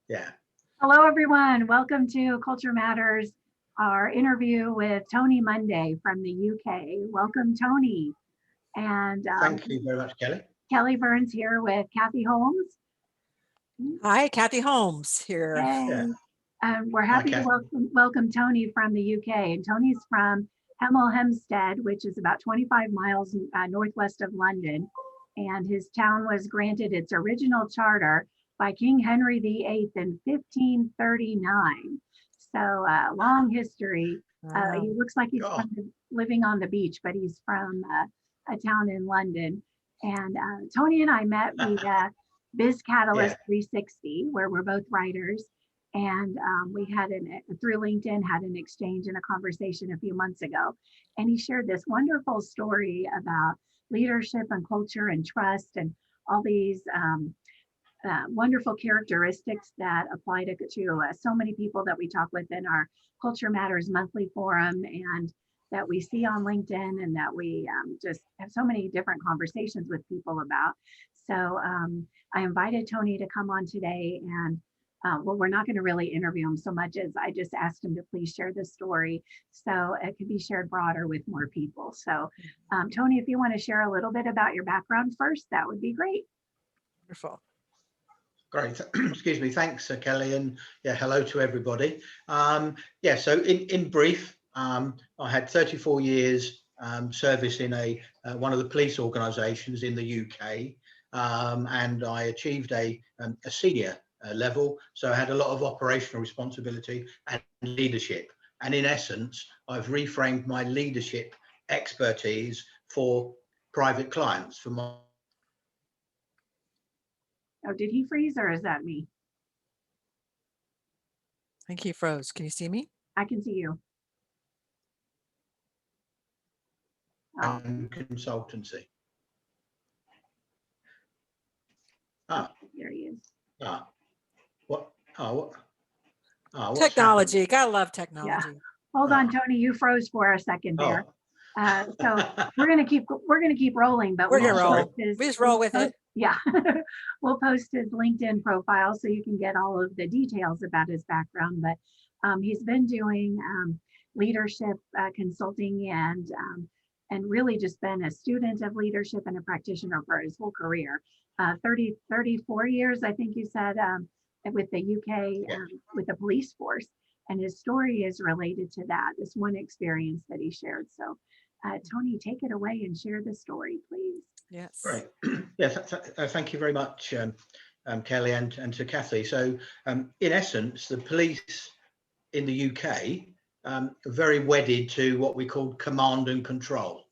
Yeah. Hello, everyone. Welcome to Culture Matters, our interview with Tony Munday from the UK. Welcome, Tony. And Thank you very much, Kelly. Kelly Burns here with Kathy Holmes. Hi, Kathy Holmes here. Hey. We're happy Hi, to welcome Tony from the UK. And Tony's from Hemel Hempstead, which is about 25 miles northwest of London. And his town was granted its original charter by King Henry VIII in 1539. So long history. He looks like he's living on the beach, but he's from a town in London. And Tony and I met via Biz Catalyst 360, where we're both writers. And we had through LinkedIn, had an exchange and a conversation a few months ago. And he shared this wonderful story about leadership and culture and trust and all these wonderful characteristics that apply to so many people that we talk with in our Culture Matters monthly forum and that we see on LinkedIn and that we just have so many different conversations with people about. So I invited Tony to come on today, and well, we're not going to really interview him so much as I just asked him to please share the story so it could be shared broader with more people. So Tony, if you want to share a little bit about your background first, that would be great. Wonderful. Great. Excuse me. Thanks, Kelly. And yeah, hello to everybody. So in brief, I had 34 years service in one of the police organisations in the UK, and I achieved a senior level. So I had a lot of operational responsibility and leadership. And in essence, I've reframed my leadership expertise for private clients, for my. Oh, did he freeze or is that me? I think he froze. Can you see me? I can see you. Consultancy. There he is. What? Technology. Gotta love technology. Yeah. Hold on, Tony. You froze for a second there. So we're gonna keep rolling, but we're gonna roll. We just roll with it. Yeah. We'll post his LinkedIn profile so you can get all of the details about his background. But he's been doing leadership consulting and really just been a student of leadership and a practitioner for his whole career. 34 years, I think you said, with the UK, with the police force. And his story is related to that, this one experience that he shared. So Tony, take it away and share the story, please. Yes. Right. Yes. Thank you very much, Kelly, and to Kathy. So in essence, the police in the UK are very wedded to what we call command and control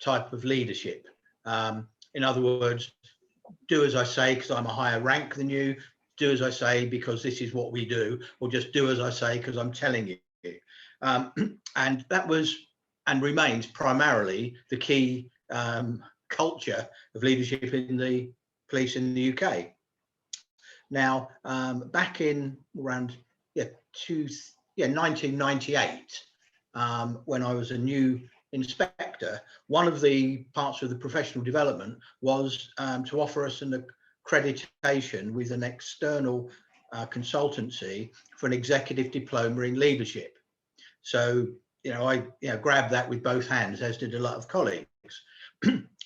type of leadership. In other words, do as I say because I'm a higher rank than you, do as I say because this is what we do, or just do as I say because I'm telling you. And that was and remains primarily the key culture of leadership in the police in the UK. Now, back in around 1998, when I was a new inspector, one of the parts of the professional development was to offer us an accreditation with an external consultancy for an executive diploma in leadership. So, I grabbed that with both hands, as did a lot of colleagues.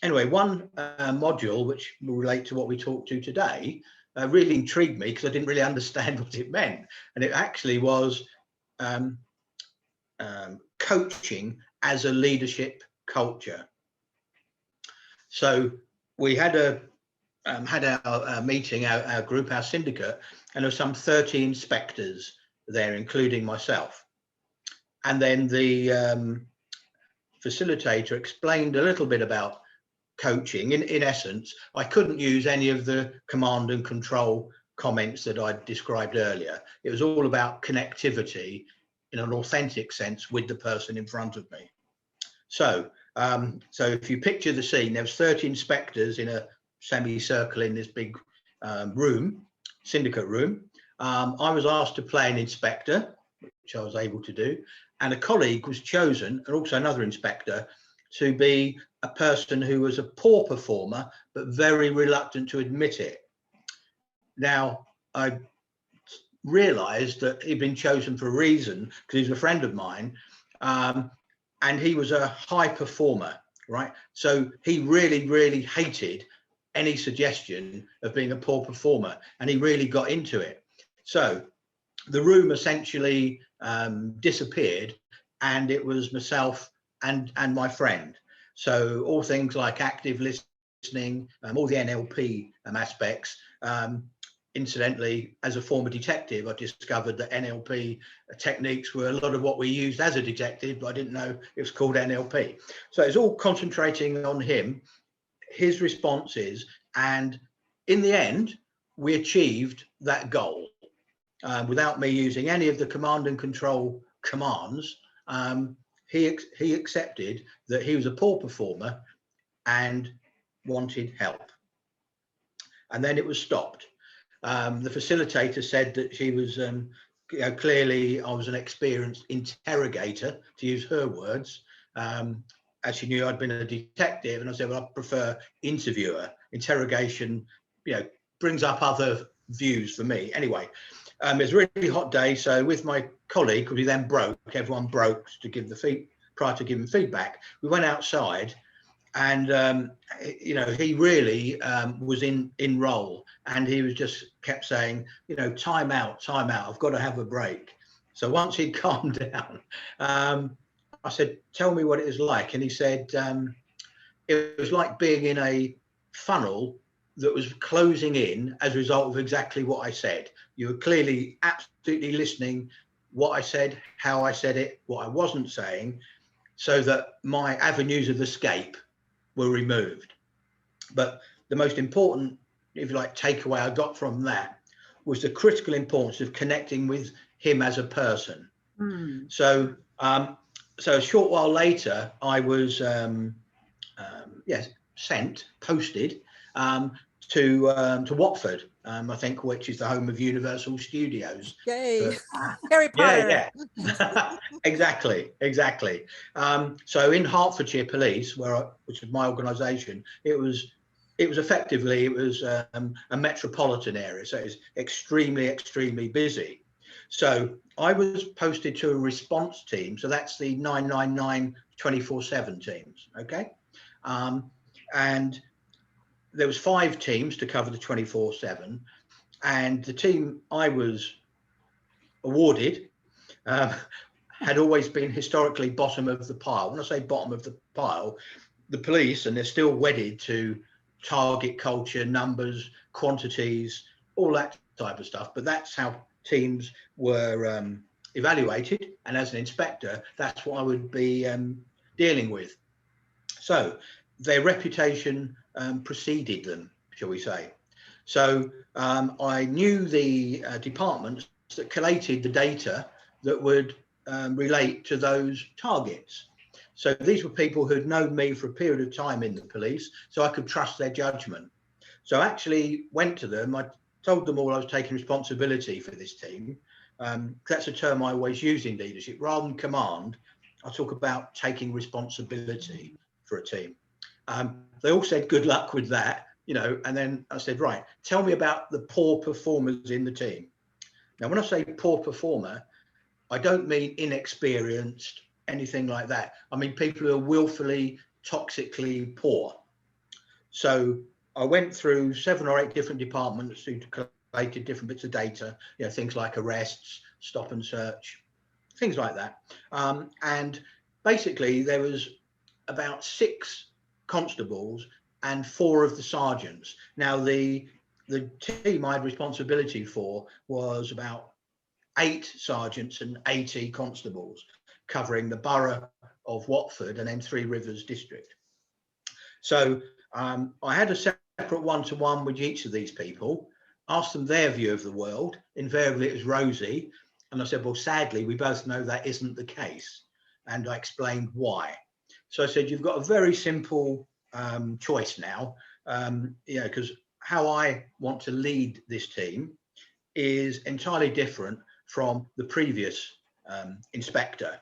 Anyway, one module which will relate to what we talked to today really intrigued me because I didn't really understand what it meant. And it actually was coaching as a leadership culture. So we had our meeting, our group, our syndicate, and there were some 30 inspectors there, including myself. And then the facilitator explained a little bit about coaching. In essence, I couldn't use any of the command and control comments that I described earlier. It was all about connectivity in an authentic sense with the person in front of me. So if you picture the scene, there was 30 inspectors in a semicircle in this big room, syndicate room. I was asked to play an inspector, which I was able to do, and a colleague was chosen, and also another inspector, to be a person who was a poor performer, but very reluctant to admit it. Now, I realized that he'd been chosen for a reason, because he's a friend of mine, and he was a high performer, right? So he really hated any suggestion of being a poor performer, and he really got into it. So the room essentially disappeared, and it was myself and my friend. So all things like active listening, all the NLP aspects. Incidentally, as a former detective, I discovered that NLP techniques were a lot of what we used as a detective, but I didn't know it was called NLP. So it's all concentrating on him, his responses, and in the end, we achieved that goal without me using any of the command and control commands. He accepted that he was a poor performer and wanted help. And then it was stopped. The facilitator said that she was, clearly I was an experienced interrogator, to use her words, as she knew I'd been a detective. And I said, well, I prefer interviewer. Interrogation, brings up other views for me. Anyway, it was a really hot day. So with my colleague, because we then everyone broke to give prior to giving feedback, we went outside. And he really was in role, and he was just kept saying, time out, I've got to have a break. So once he'd calmed down, I said, tell me what it was like. And he said, it was like being in a funnel that was closing in as a result of exactly what I said. You were clearly absolutely listening what I said, how I said it, what I wasn't saying, so that my avenues of escape were removed. But the most important, if you like, takeaway I got from that was the critical importance of connecting with him as a person. So a short while later, I was posted to Watford, I think, which is the home of Universal Studios. Yay! Harry Potter. Yeah. Exactly. So in Hertfordshire Police, which is my organisation, it was effectively a metropolitan area, so it's extremely busy. So I was posted to a response team. So that's the 999 24/7 teams. Okay. And there was 5 teams to cover the 24/7, and the team I was awarded had always been historically bottom of the pile. When I say bottom of the pile, the police, and they're still wedded to target culture, numbers, quantities, all that type of stuff, but that's how teams were evaluated, and as an inspector, that's what I would be dealing with. So their reputation preceded them, shall we say. So I knew the departments that collated the data that would relate to those targets. So these were people who'd known me for a period of time in the police, so I could trust their judgment. So I actually went to them. I told them all I was taking responsibility for this team. That's a term I always use in leadership. Rather than command, I talk about taking responsibility for a team. They all said good luck with that, and then I said, right, tell me about the poor performers in the team. Now, when I say poor performer, I don't mean inexperienced, anything like that. I mean people who are willfully, toxically poor. So I went through 7 or 8 different departments who collated different bits of data, things like arrests, stop and search, things like that. And basically there was about 6 constables and 4 of the sergeants. Now the team I had responsibility for was about 8 sergeants and 80 constables, covering the borough of Watford and then 3 Rivers district. So I had a separate one-to-one with each of these people, asked them their view of the world. Invariably it was rosy, and I said, well, sadly we both know that isn't the case, and I explained why. So I said, you've got a very simple choice now, because how I want to lead this team is entirely different from the previous inspector,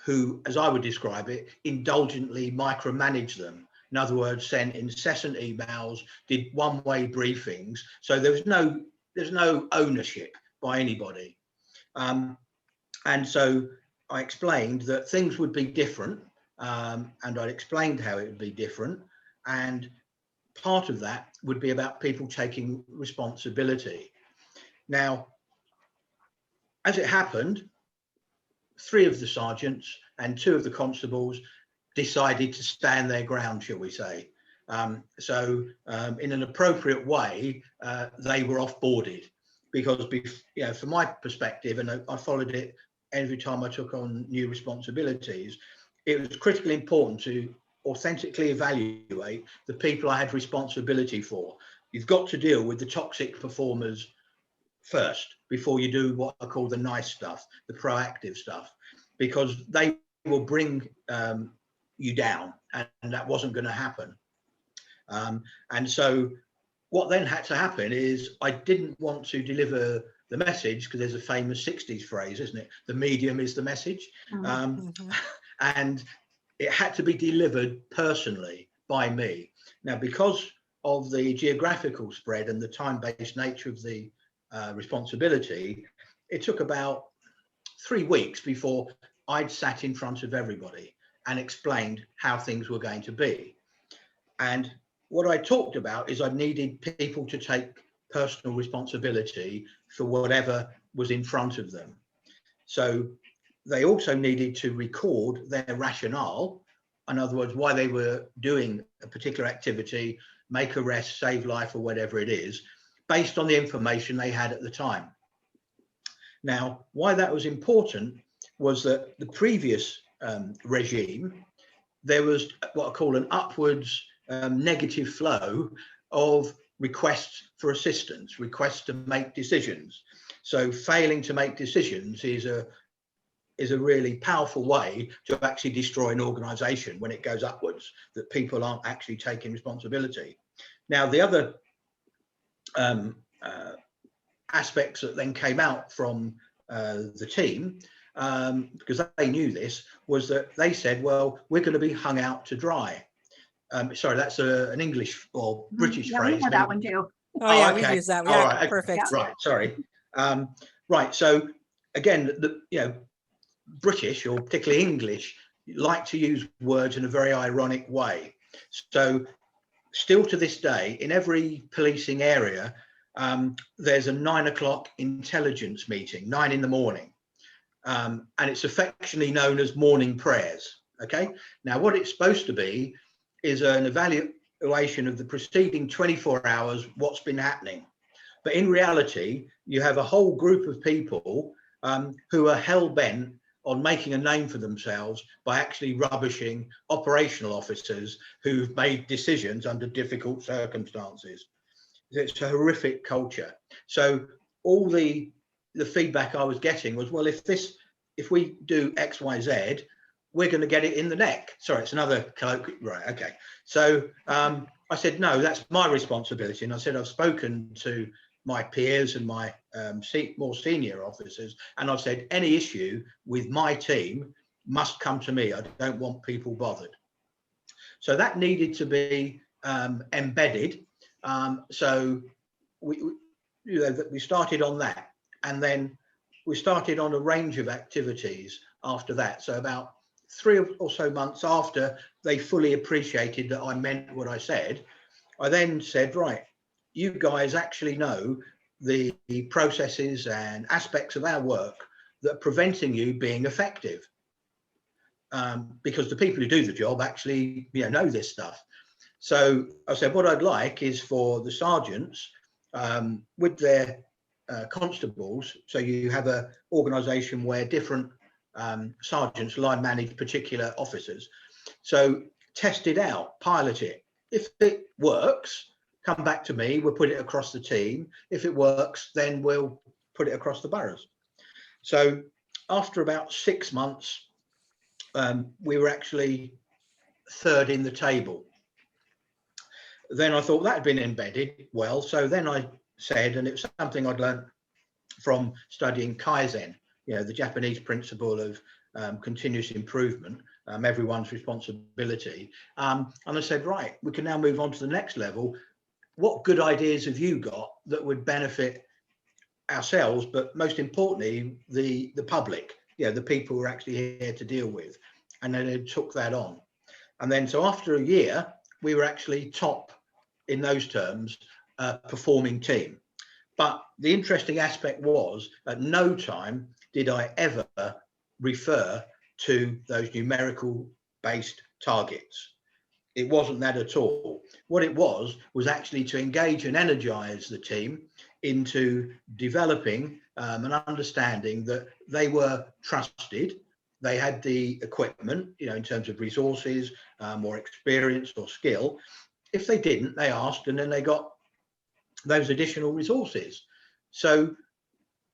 who, as I would describe it, indulgently micromanaged them. In other words, sent incessant emails, did one-way briefings. So there was no there's no ownership by anybody. And so I explained that things would be different, and I explained how it would be different. And part of that would be about people taking responsibility. Now, as it happened, 3 of the sergeants and 2 of the constables decided to stand their ground, shall we say. So in an appropriate way, they were off-boarded, because, you know, from my perspective, and I followed it every time I took on new responsibilities, it was critically important to authentically evaluate the people I had responsibility for. You've got to deal with the toxic performers first before you do what I call the nice stuff, the proactive stuff, because they will bring you down, and that wasn't going to happen. And so what then had to happen is I didn't want to deliver the message, because there's a famous 60s phrase, isn't it? The medium is the message. And it had to be delivered personally by me. Now, because of the geographical spread and the time-based nature of the responsibility, it took about 3 weeks before I'd sat in front of everybody and explained how things were going to be. And what I talked about is I needed people to take personal responsibility for whatever was in front of them. So they also needed to record their rationale, in other words, why they were doing a particular activity, make arrest, save life, or whatever it is, based on the information they had at the time. Now, why that was important was that the previous regime, there was what I call an upwards negative flow of requests for assistance, requests to make decisions. So failing to make decisions is a really powerful way to actually destroy an organization when it goes upwards, that people aren't actually taking responsibility. Now, the other aspects that then came out from the team, because they knew this, was that they said, well, we're going to be hung out to dry. Sorry, that's an English or British phrase. We know that one too. Oh yeah, okay. we use that. All Yeah, right. perfect. Yeah. Right, sorry. Right, so again, British, or particularly English, like to use words in a very ironic way. So still to this day, in every policing area, there's a 9 o'clock intelligence meeting, 9 in the morning. And it's affectionately known as morning prayers. Okay. Now, what it's supposed to be is an evaluation of the preceding 24 hours, what's been happening. But in reality, you have a whole group of people who are hell-bent on making a name for themselves by actually rubbishing operational officers who've made decisions under difficult circumstances. It's a horrific culture. So all the feedback I was getting was, well, if we do X, Y, Z, we're going to get it in the neck. Sorry, it's another colloquial. Right, okay. So I said, no, that's my responsibility. And I said, I've spoken to my peers and my more senior officers, and I've said, any issue with my team must come to me. I don't want people bothered. So that needed to be embedded. So we started on that, and then we started on a range of activities after that. So about 3 or so months after they fully appreciated that I meant what I said, I then said, right, you guys actually know the processes and aspects of our work that are preventing you being effective. Because the people who do the job actually know this stuff. So I said, what I'd like is for the sergeants with their constables, so you have an organisation where different sergeants line manage particular officers. So test it out, pilot it. If it works, come back to me, we'll put it across the team. If it works, then we'll put it across the boroughs. So after about 6 months, we were actually 3rd in the table. Then I thought that had been embedded well. So then I said, and it was something I'd learned from studying Kaizen, the Japanese principle of continuous improvement, everyone's responsibility. And I said, right, we can now move on to the next level. What good ideas have you got that would benefit ourselves, but most importantly, the public, the people we're actually here to deal with. And then they took that on. And then, so after a year, we were actually top in those terms, performing team. But the interesting aspect was at no time did I ever refer to those numerical based targets. It wasn't that at all. What it was actually to engage and energize the team into developing and understanding that they were trusted. They had the equipment, in terms of resources or experience or skill. If they didn't, they asked, and then they got those additional resources. So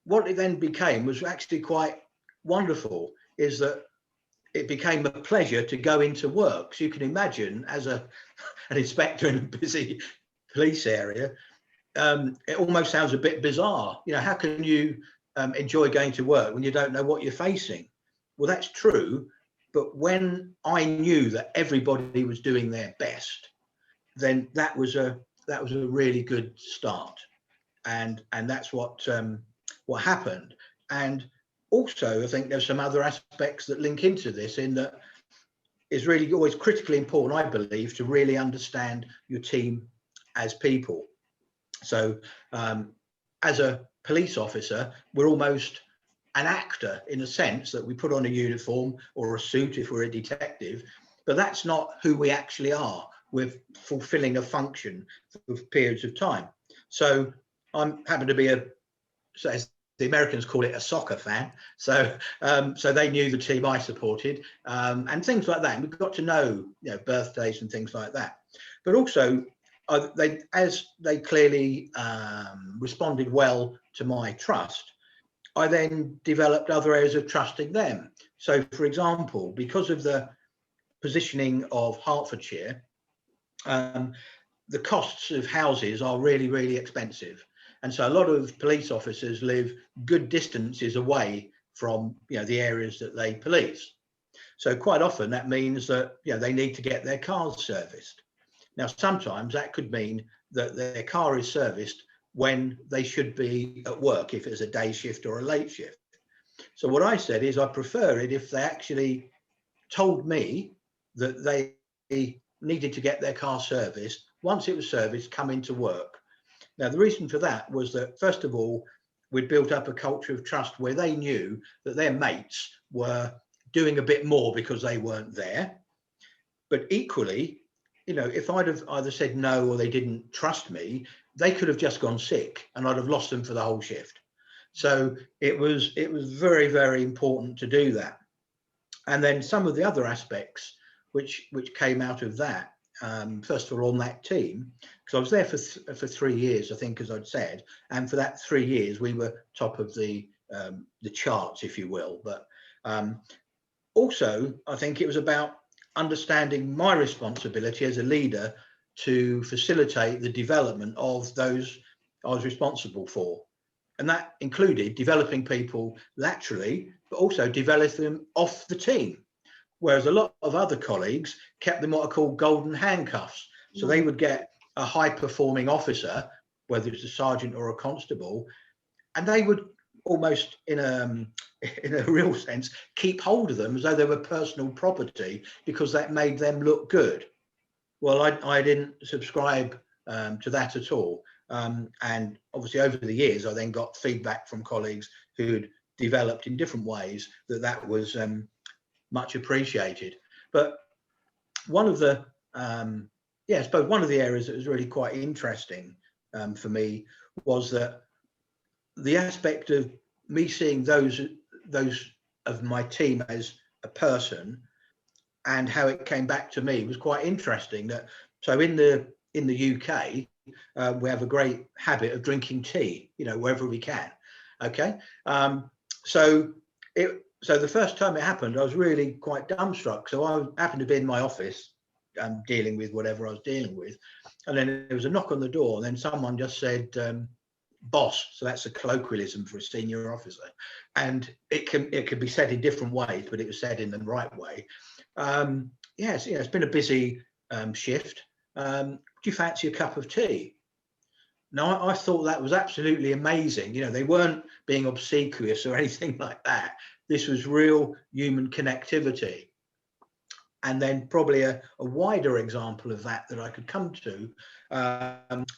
what it then became was actually quite wonderful, is that it became a pleasure to go into work. So you can imagine, as an inspector in a busy police area, it almost sounds a bit bizarre. How can you enjoy going to work when you don't know what you're facing? Well, that's true. But when I knew that everybody was doing their best, then that was a really good start, and that's what happened. And also, I think there's some other aspects that link into this, in that it's really always critically important, I believe, to really understand your team as people. So as a police officer, we're almost an actor in a sense that we put on a uniform or a suit if we're a detective, but that's not who we actually are. We're fulfilling a function for periods of time. So I happen to be as the Americans call it, a soccer fan. So they knew the team I supported, and things like that. And we got to know, birthdays and things like that. But also, as they clearly responded well to my trust, I then developed other areas of trusting them. So, for example, because of the positioning of Hertfordshire, the costs of houses are really, really expensive. And so a lot of police officers live good distances away from the areas that they police. So quite often that means that they need to get their cars serviced. Now, sometimes that could mean that their car is serviced when they should be at work, if it's a day shift or a late shift. So what I said is I prefer it if they actually told me that they needed to get their car serviced. Once it was serviced, come into work. Now, the reason for that was that, first of all, we'd built up a culture of trust where they knew that their mates were doing a bit more because they weren't there. But equally, if I'd have either said no or they didn't trust me, they could have just gone sick and I'd have lost them for the whole shift. So it was very, very important to do that. And then some of the other aspects which came out of that, first of all, on that team, because I was there for 3 years, I think, as I'd said, and for that 3 years we were top of the charts, if you will. But also, I think it was about understanding my responsibility as a leader to facilitate the development of those I was responsible for. And that included developing people laterally, but also developing them off the team. Whereas a lot of other colleagues kept them what are called golden handcuffs. So they would get a high performing officer, whether it's a sergeant or a constable, and they would almost in a real sense keep hold of them as though they were personal property, because that made them look good. Well, I didn't subscribe to that at all. And obviously over the years, I then got feedback from colleagues who'd developed in different ways that was much appreciated. But one of the I suppose one of the areas that was really quite interesting for me was that the aspect of me seeing those of my team as a person and how it came back to me was quite interesting. That so in the UK we have a great habit of drinking tea, wherever we can. Okay, so the first time it happened, I was really quite dumbstruck. So I happened to be in my office dealing with whatever I was dealing with, and then there was a knock on the door, and then someone just said boss. So that's a colloquialism for a senior officer, and it can be said in different ways, but it was said in the right way. Yes, it's been a busy shift. Do you fancy a cup of tea? No, I thought that was absolutely amazing. You know, they weren't being obsequious or anything like that. This was real human connectivity. And then probably a wider example of that I could come to,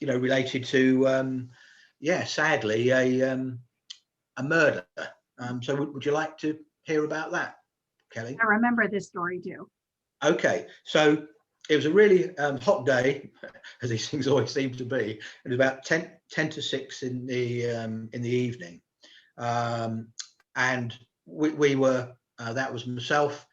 you know, related to, yeah, sadly, a murder. So would you like to hear about that, Kelly? I remember this story too. Okay, so it was a really hot day, as these things always seem to be. It was about 10 to 6 in the evening, and we were that was myself,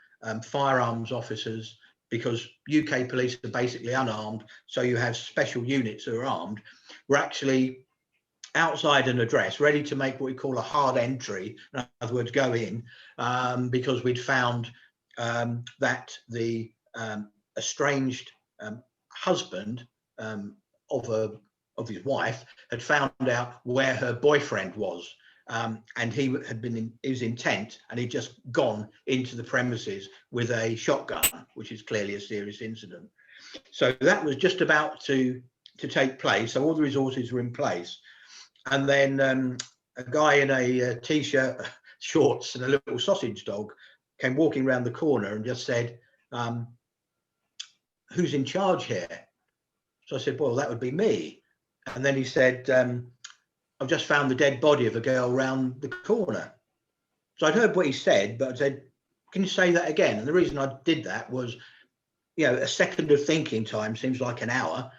firearms officers, because UK police are basically unarmed, so you have special units that are armed. We're actually outside an address, ready to make what we call a hard entry, in other words, go in, because we'd found that the estranged husband of his wife had found out where her boyfriend was, and he was intent, and he'd just gone into the premises with a shotgun, which is clearly a serious incident. So that was just about to take place. So all the resources were in place, and then a guy in a t-shirt, shorts, and a little sausage dog came walking around the corner and just said, "Who's in charge here?" So I said, "Well, that would be me." And then he said, "I've just found the dead body of a girl round the corner." So I'd heard what he said, but I said, "Can you say that again?" And the reason I did that was, you know, a second of thinking time seems like an hour,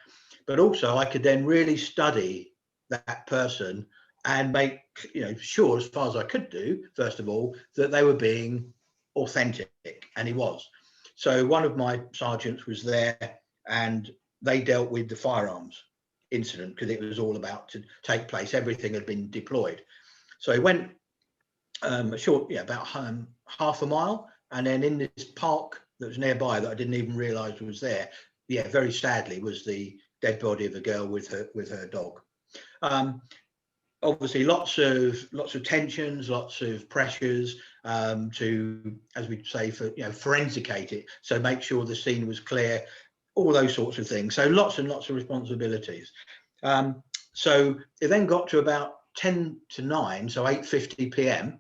but also I could then really study that person and make, you know, sure, as far as I could do, first of all, that they were being authentic, and he was. So one of my sergeants was there, and they dealt with the firearms incident because it was all about to take place. Everything had been deployed. So he went a short, yeah, about half a mile, and then in this park that was nearby that I didn't even realise was there, yeah, very sadly, was the dead body of a girl with her dog. Obviously, lots of tensions, lots of pressures to, as we say, forensicate it, so make sure the scene was clear, all those sorts of things. So lots and lots of responsibilities. So it then got to about 10 to 9, so 8:50 p.m,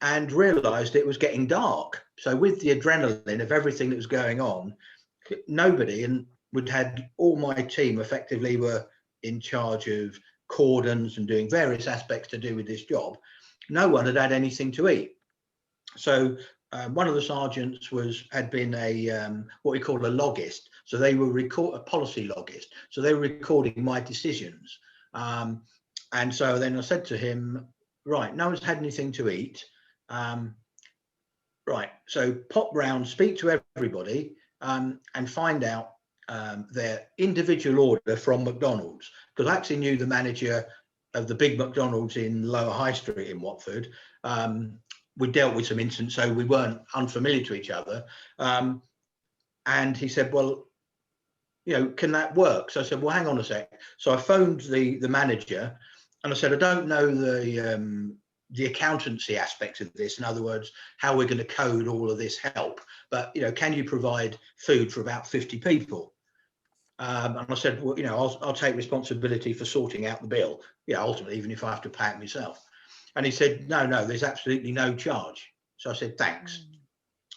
and realised it was getting dark. So with the adrenaline of everything that was going on, nobody, and we'd had all my team effectively were in charge of cordons and doing various aspects to do with this job. No one had had anything to eat. So one of the sergeants had been a what we call a logist. So they were a policy logist. So they were recording my decisions. And so then I said to him, right, no one's had anything to eat. Right, so pop round, speak to everybody, and find out their individual order from McDonald's, because I actually knew the manager of the big McDonald's in Lower High Street in Watford. We dealt with some incidents, so we weren't unfamiliar to each other. And he said, well, you know, can that work? So I said, well, hang on a sec. So I phoned the manager, and I said, I don't know the accountancy aspects of this. In other words, how we're going to code all of this help. But, you know, can you provide food for about 50 people? And I said, well, you know, I'll take responsibility for sorting out the bill. Yeah, ultimately, even if I have to pay it myself. And he said, no, there's absolutely no charge. So I said, thanks.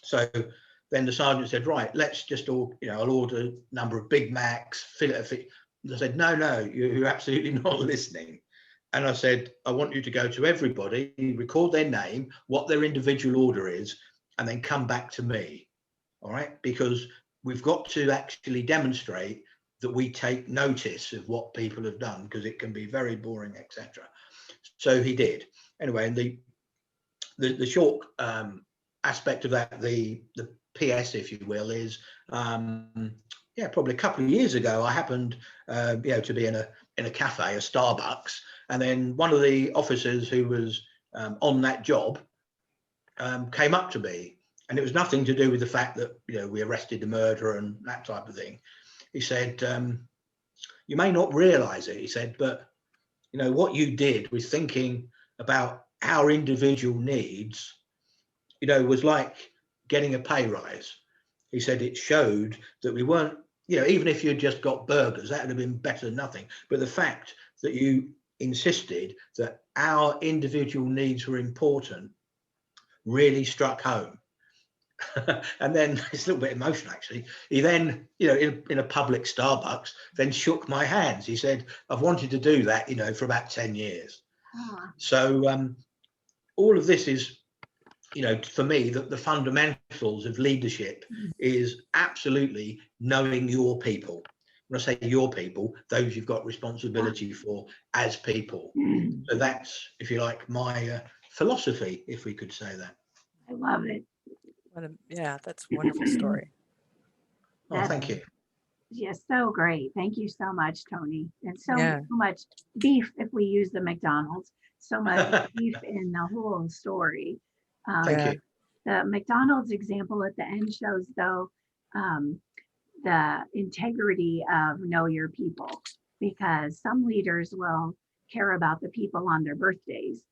So then the sergeant said, right, let's just all, you know, I'll order a number of Big Macs, fillet of fish. I said, no, you're absolutely not listening. And I said, I want you to go to everybody, record their name, what their individual order is, and then come back to me. All right, because we've got to actually demonstrate that we take notice of what people have done, because it can be very boring, etc. So he did. Anyway, and the short aspect of that, the PS, if you will, is yeah, probably a couple of years ago, I happened you know, to be in a cafe, a Starbucks, and then one of the officers who was on that job came up to me, and it was nothing to do with the fact that, you know, we arrested the murderer and that type of thing. He said, you may not realize it, he said, but, you know, what you did was thinking about our individual needs, you know, was like getting a pay rise. He said it showed that we weren't, you know, even if you'd just got burgers, that would have been better than nothing. But the fact that you insisted that our individual needs were important really struck home. And then it's a little bit emotional, actually. He then, in a public Starbucks, then shook my hands. He said, I've wanted to do that, for about 10 years. So all of this is, for me, the fundamentals of leadership is absolutely knowing your people. When I say your people, those you've got responsibility for as people. So that's, if you like, my philosophy, if we could say that. I love it. Yeah, that's a wonderful story. Oh, thank you. Yes, so great. Thank you so much, Tony. And so Yeah. much beef, if we use the McDonald's, so much beef in the whole story. Thank you. The McDonald's example at the end shows, though, the integrity of know your people, because some leaders will care about the people on their birthdays,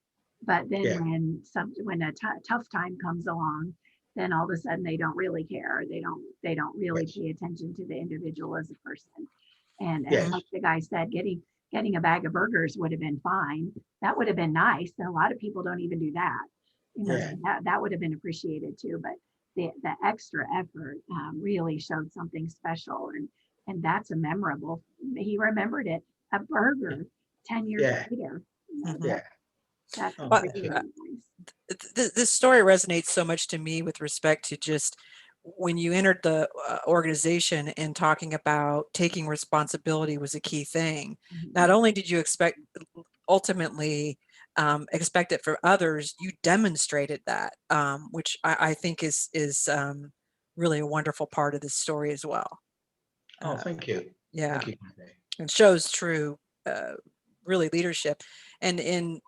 but then when a tough time comes along, then all of a sudden they don't really care. They don't really pay attention to the individual as a person. And like the guy said, getting a bag of burgers would have been fine. That would have been nice. A lot of people don't even do that. That would have been appreciated too. But the extra effort really showed something special, and that's a memorable. He remembered it, a burger 10 years later. That's really nice. This story resonates so much to me with respect to just when you entered the organization and talking about taking responsibility was a key thing. Not only did you ultimately expect it for others, you demonstrated that, which I think is really a wonderful part of this story as well. Oh, thank you. Yeah, thank you. It shows true, really leadership, and in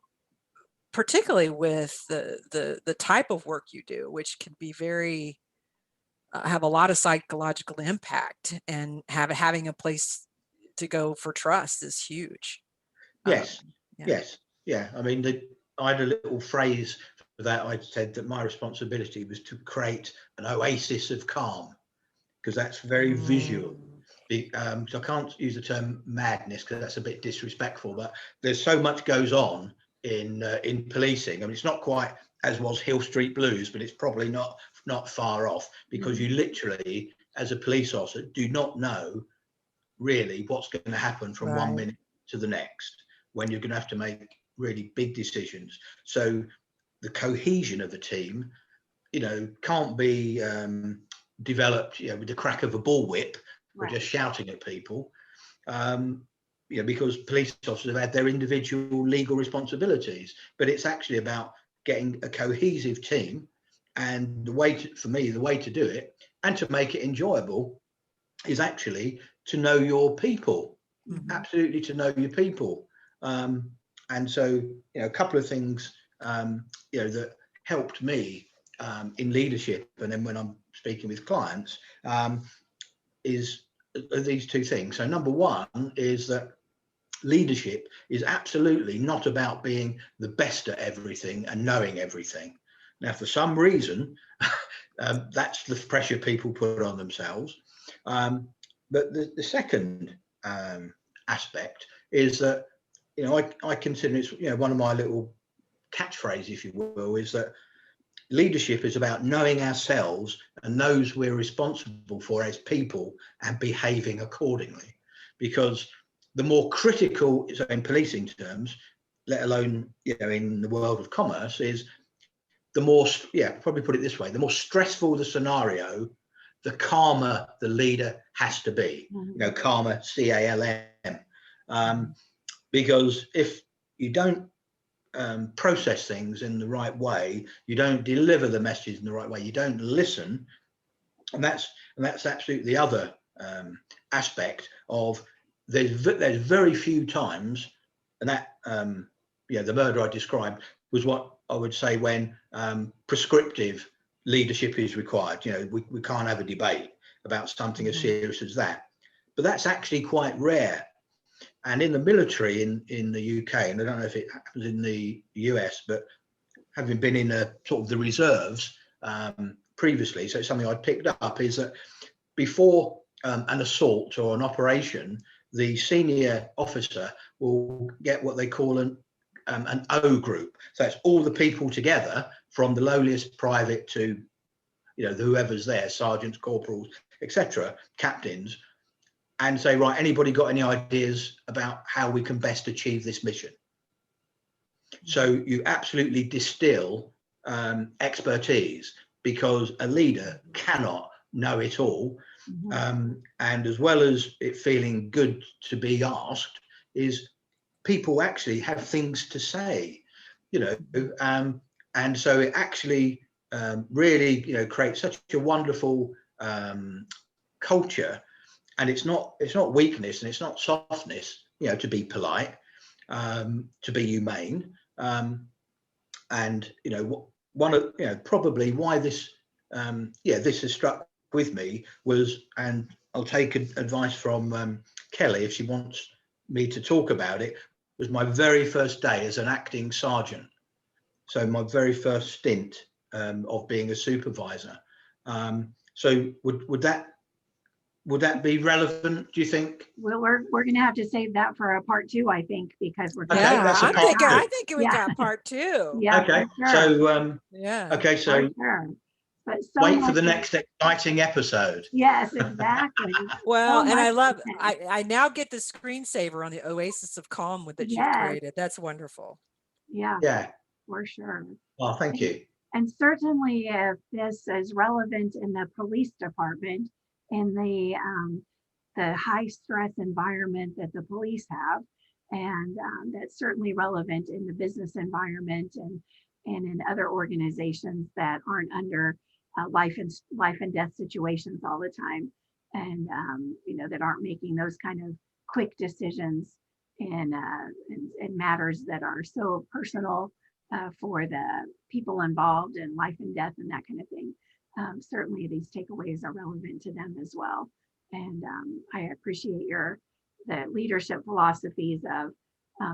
particularly with the type of work you do, which can be very have a lot of psychological impact, and having a place to go for trust is huge. Yes. I mean, I had a little phrase for that. I said that my responsibility was to create an oasis of calm, because that's very visual. So I can't use the term madness because that's a bit disrespectful, but there's so much goes on in policing. I mean, it's not quite as was Hill Street Blues, but it's probably not far off, because you literally, as a police officer, do not know really what's going to happen from one minute to the next, when you're going to have to make really big decisions. So the cohesion of the team, can't be developed, with the crack of a bullwhip or just shouting at people. Because police officers have had their individual legal responsibilities, but it's actually about getting a cohesive team. And the way to do it and to make it enjoyable is actually to know your people. Absolutely, to know your people. And so, a couple of things, that helped me in leadership, and then when I'm speaking with clients, is these two things. So number one is that leadership is absolutely not about being the best at everything and knowing everything. Now, for some reason, that's the pressure people put on themselves. But the second aspect is that, I consider it's, one of my little catchphrases, if you will, is that leadership is about knowing ourselves and those we're responsible for as people and behaving accordingly. Because the more critical, so in policing terms, let alone, in the world of commerce, is the more, probably put it this way, the more stressful the scenario, the calmer the leader has to be. Calmer, CALM. Because if you don't process things in the right way, you don't deliver the message in the right way, you don't listen, and that's absolutely the other aspect of there's very few times, and that the murder I described was what I would say when prescriptive leadership is required. We can't have a debate about something as serious as that, but that's actually quite rare. And in the military in the UK, and I don't know if it happens in the US, but having been in sort of the reserves previously, so it's something I picked up, is that before an assault or an operation, the senior officer will get what they call an O group. So it's all the people together from the lowliest private to, you know, whoever's there, sergeants, corporals, etc., captains, and say, right, anybody got any ideas about how we can best achieve this mission? So you absolutely distill expertise, because a leader cannot know it all. And as well as it feeling good to be asked, is people actually have things to say, you know, and so it actually really, you know, creates such a wonderful culture. And it's not weakness and it's not softness, you know, to be polite, to be humane. And, you know, one of, you know, probably why this, this has struck with me was, and I'll take advice from Kelly if she wants me to talk about it, was my very first day as an acting sergeant. So my very first stint of being a supervisor. So would that be relevant, do you think? Well, we're going to have to save that for a part 2, I think, because we're Okay, that's a I'm part thinking, two. I think we got part 2. Yeah. Okay, For sure. so Yeah. okay, so For sure. But so wait for much the next exciting episode. Yes, exactly. Well, So and I much love, content. I now get the screensaver on the Oasis of Calm that you've Yes. created. That's wonderful. Yeah, Yeah. for sure. Oh, thank you. And certainly if this is relevant in the police department, in the high stress environment that the police have, and that's certainly relevant in the business environment and in other organizations that aren't under life and death situations all the time, and you know, that aren't making those kind of quick decisions in matters that are so personal for the people involved in life and death and that kind of thing. Certainly these takeaways are relevant to them as well. And I appreciate the leadership philosophies of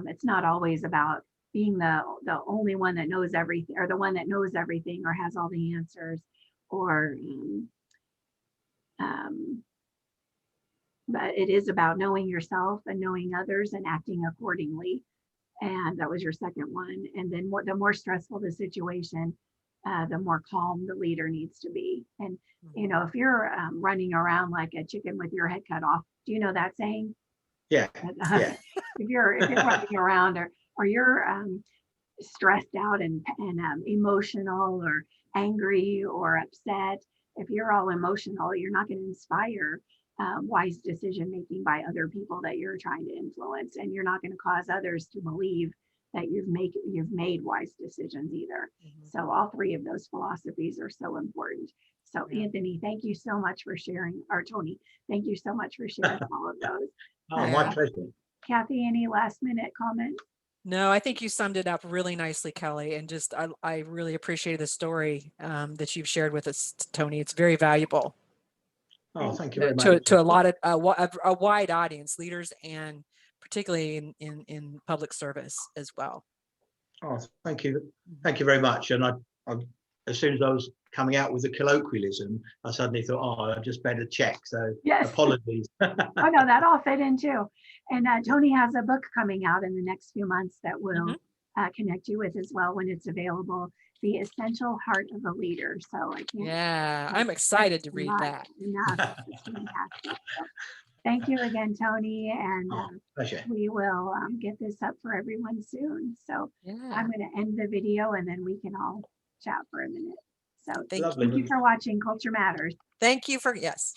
it's not always about being the only one that knows everything, or the one that knows everything or has all the answers, or but it is about knowing yourself and knowing others and acting accordingly. And that was your second one. And then the more stressful the situation, the more calm the leader needs to be. And, you know, if you're running around like a chicken with your head cut off, do you know that saying? Yeah. Yeah. If you're running around or you're stressed out and emotional or angry or upset, if you're all emotional, you're not going to inspire wise decision making by other people that you're trying to influence, and you're not going to cause others to believe that you've made wise decisions either. So all three of those philosophies are so important. So Anthony, thank you so much for sharing, or Tony, thank you so much for sharing all of those. Oh, my pleasure. Kathy, any last minute comment? No, I think you summed it up really nicely, Kelly. And just, I really appreciated the story that you've shared with us, Tony. It's very valuable. Oh, thank you very much. To a lot of a wide audience, leaders, and particularly in public service as well. Oh, thank you. Thank you very much. And I as soon as I was coming out with the colloquialism, I suddenly thought, oh, I just better check. So yes. Apologies. Oh no, that all fit in too. And Tony has a book coming out in the next few months that we'll connect you with as well when it's available. The Essential Heart of a Leader. So I can't. Yeah, I'm excited to read that. Enough. It's fantastic. So, thank you again, Tony. And we will get this up for everyone soon. So I'm going to end the video and then we can all chat for a minute. So thank you for watching Culture Matters. Thank you for, yes.